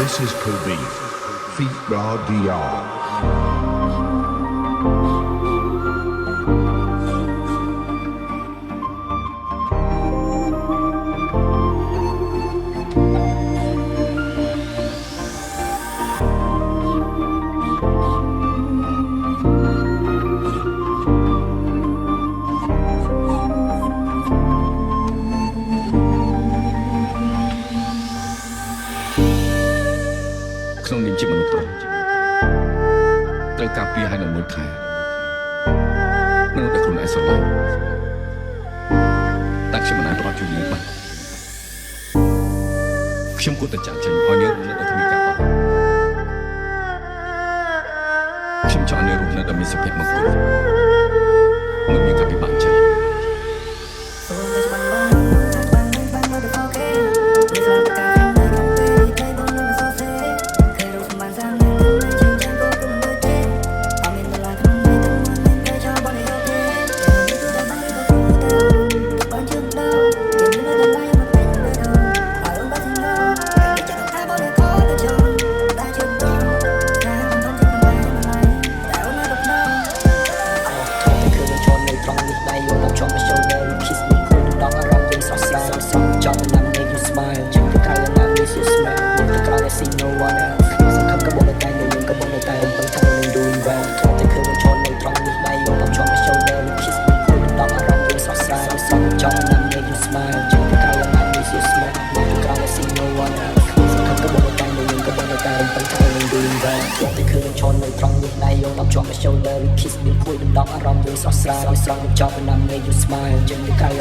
This is Kobe, Feet Raw DR. ក្នុងនាមជាមនុស្សប្រុសត្រូវការពារឲ្យនឹងមើលថែនៅតែខ្លួនឯងស្រឡាញ់តែខ្ញុំមិនអាចប្រត់ជួយនាងបានខ្ញុំគួរតែចាក់ចេញឲ្យនាងរស់នៅដោយគ្មានការបាត់ខ្ញុំចង់នាងរស់នៅដោយមានសុភមង្គលមិនមានការពិបាកចិត្ត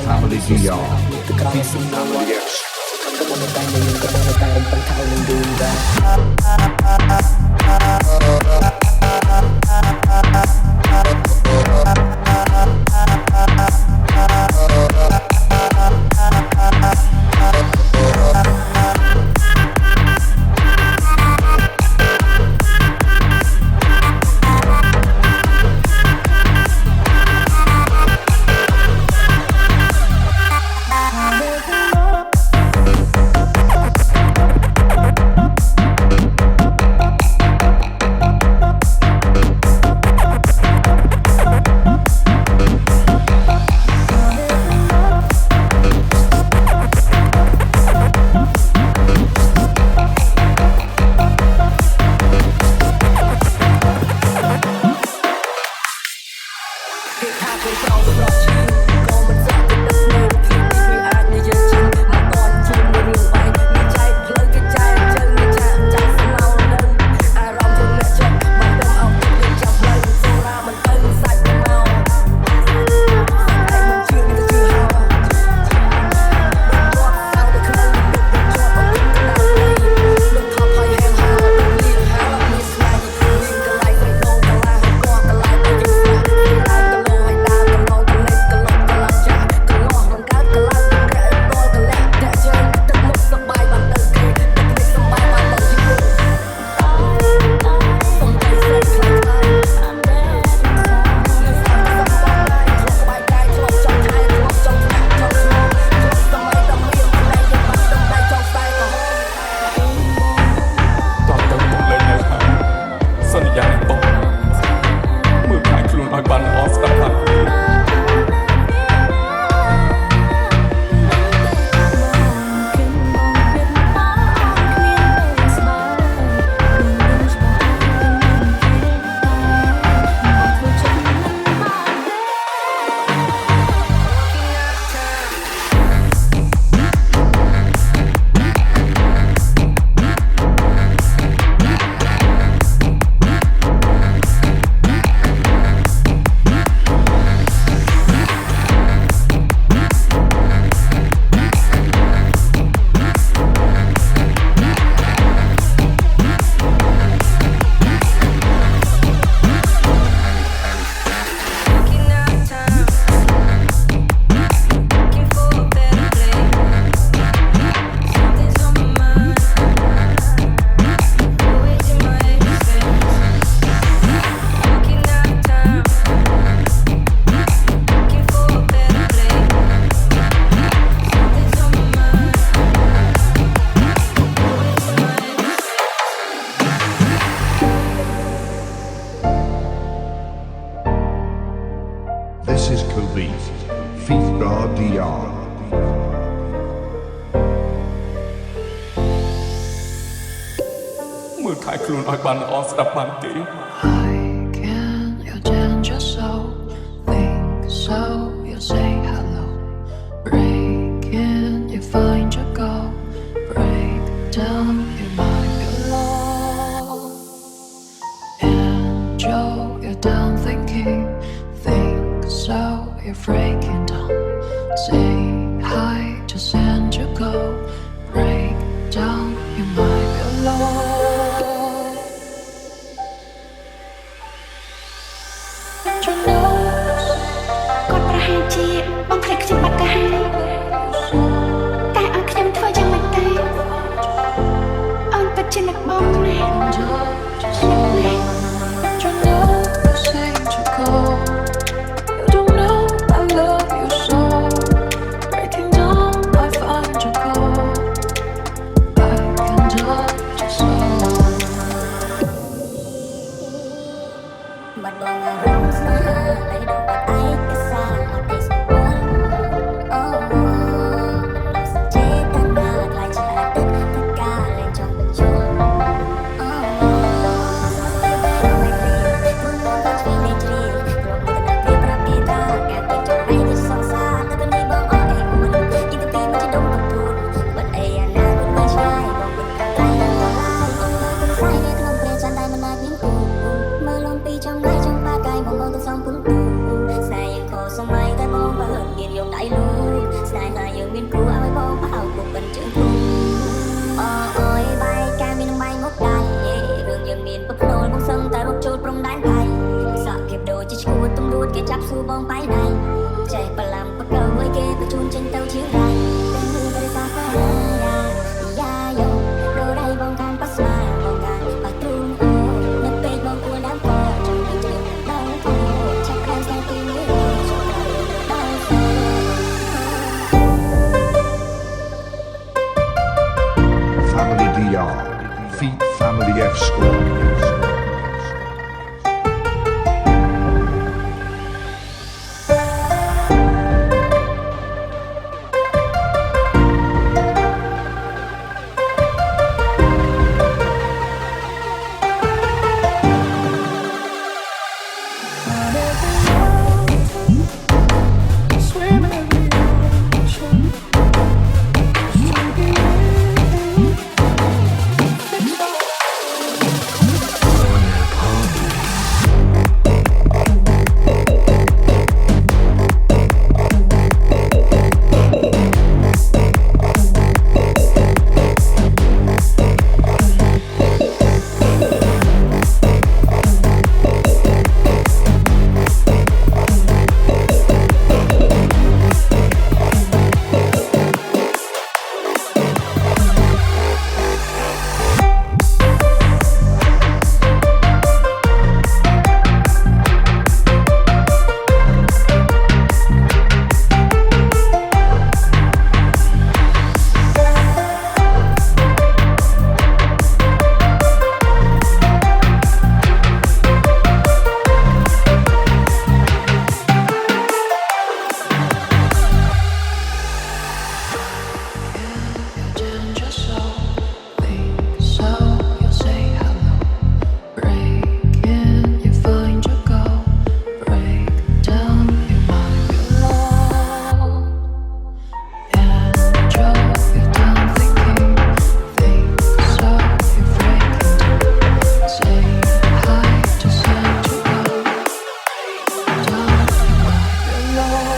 Family DR. Radio មើលថែខ្លួនឲ្យបានល្អស្ដាប់បានទេ I can your danger so think so you say hello break in you find your goal break down you might be alone angel you're down thinking think so you're breaking down say hi to send you go break down you might be alone Your nose គាត់ប្រហែលជាបងភ្លេចខ្ញុំបាត់ទៅហើយតែឲ្យខ្ញុំធ្វើយ៉ាងម៉េចទៅអូនពិតជានឹកបងណាស់ just you know you say to go you don't know I love you so breaking down I find your goal I can touch your soul បាត់បងអារម្មណ៍ស្នេហាដែលដកបាត់ឯកសារអត់ទេសម្បល់អូលោកសចេតនាខ្លាចជាអតីតកាលលែងចង់បញ្ជូនអូមិនទេព្រោះគាត់ឆ្វេងលេងជ្រៀងព្រោះមិនដល់ពេលប្រាប់គេថាការទៅចង់ឲ្យទៅសងសាតែពេលនេះបងអត់អីមួយទីទៅពីមិនជាដុំកំពូនបាត់អីអាណាគាត់មិនឆ្ងាយបងមិនកាត់តែដល់ឡាយអូនមិនស្អីនៅក្នុងព្រះច័ន្ទតែមិនអាចមានគូមើលលំពីចង់ងាយចង់បាកាយបងបងទៅសំពុនគូស្នេហ៍យើងខុសសម័យតែបងបើមានយកដៃលូស្នេហាយើងមានគូឲ្យបងបោកពុកបិណ្ឌជើងគូអូយបាយកាមានបាយមកដៃរឿងយើងមានប្រភ្នូលបងសឹងតែរត់ចូលព្រំដែនថៃសក់ភាពដូចជាឈួតទំនួតគេចាប់សួរបងបាយដៃចេះបឡាំបកឲ្យគេបញ្ជូនចេញទៅជារៃតែមានតែសាសាយ៉ាយោដូរដៃបងកាន់ប៉ាស្មាបងកាន់បាទ្រូងអូនៅពេលបងអួនដើមកចង់ទៅជើងដល់អូឆាប់ខ្លាំងស្នេហ៍ទីនេះចង់ដល់សូ Family DR Feet Family F School swimming in the ocean danger so think so you say hello break in you find your goal break down you might be alone angel you're down thinking think so you're breaking down say hi to send you go break down you might be alone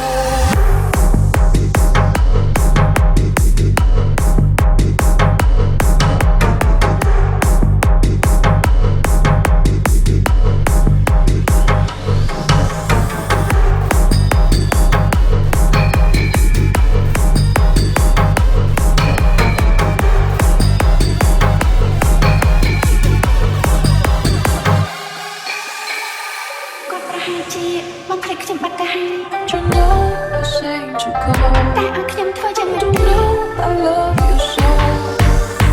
គាត់ប្រហែលជាបងភ្លេចខ្ញុំបាត់ទៅហើយ you know you say to go តែឲ្យខ្ញុំធ្វើយ៉ាងម៉េច you ទៅ know I love you so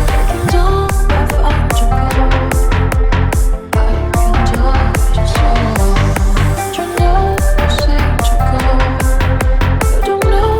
breaking down I find your goal I can touch your soul you know you say to go you don't know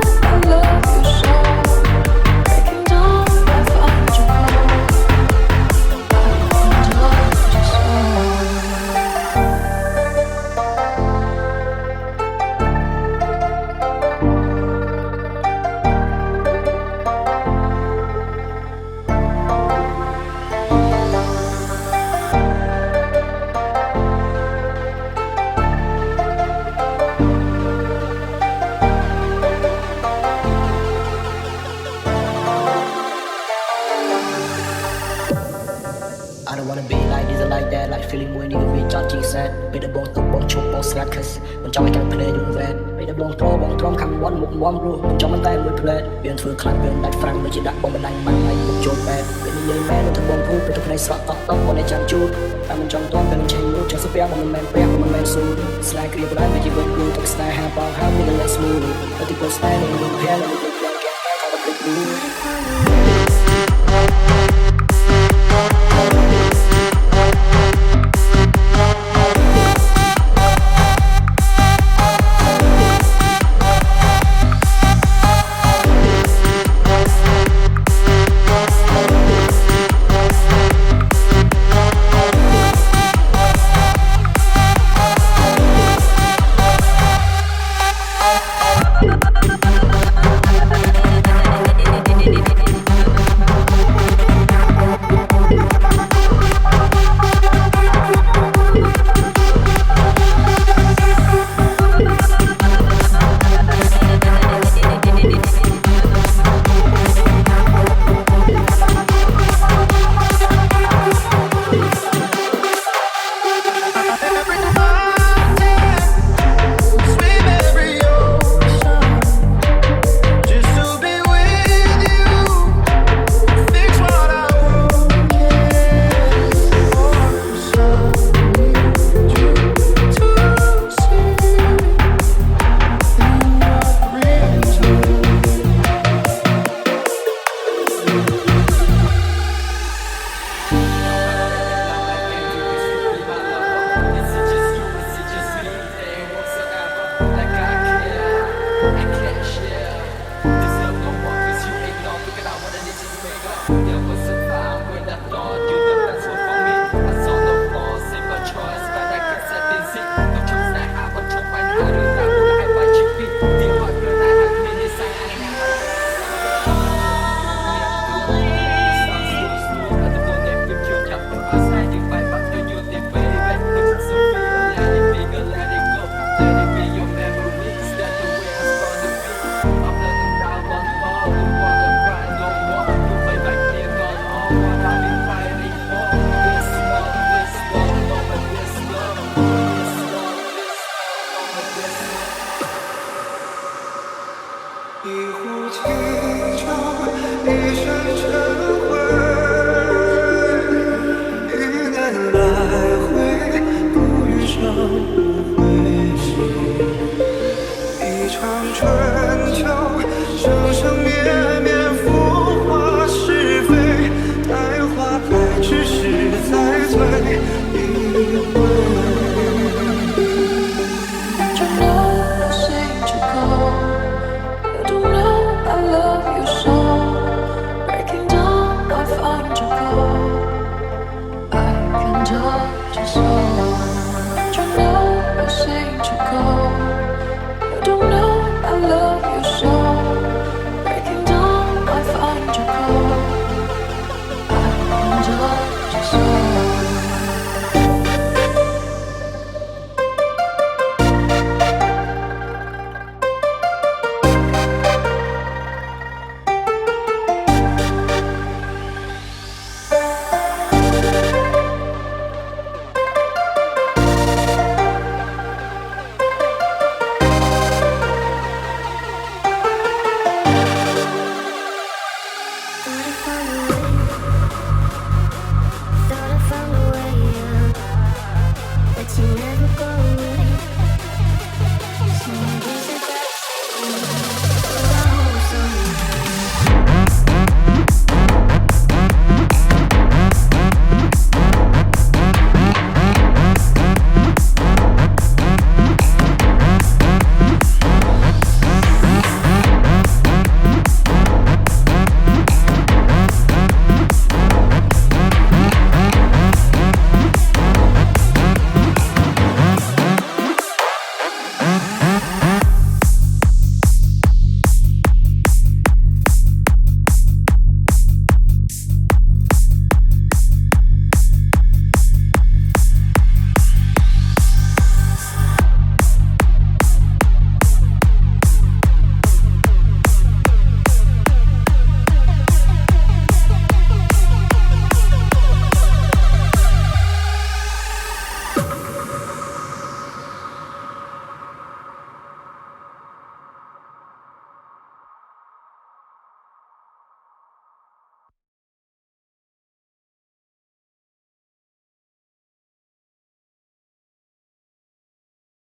sad ពេលដែលបងទុកបងឈប់បងស្រាត់ cause មិនចង់ឲ្យកាន់ play យូរវែនពេលដែលបងទ្រាំខាង1មុខមុំរស់មិនចង់មិនតែមួយ play វាធ្វើខ្លាំងវាដាច់ហ្វ្រាំងដូចជាដាក់បងបណ្ដាញបាត់ហើយមុខចូលបែបពេលនិយាយមែនទៅបងភូពេលទៅភ្នែកស្រក់តក់បងនៅចាំជួបតែមិនចង់ទាន់ពេលមិនឆេញនោះចាស់ស្ពះបងមិនមែនព្រះបងមិនមែនស៊ូស្លាយគ្រាបដែរវាជីវិតគូទឹកស្នេហាបងហើយមានលេស smooth តែទីពោស្តែនឹងលោកភ័ក្រលោកភ័ក្រគេតែគាត់ទៅព្一场春秋，生生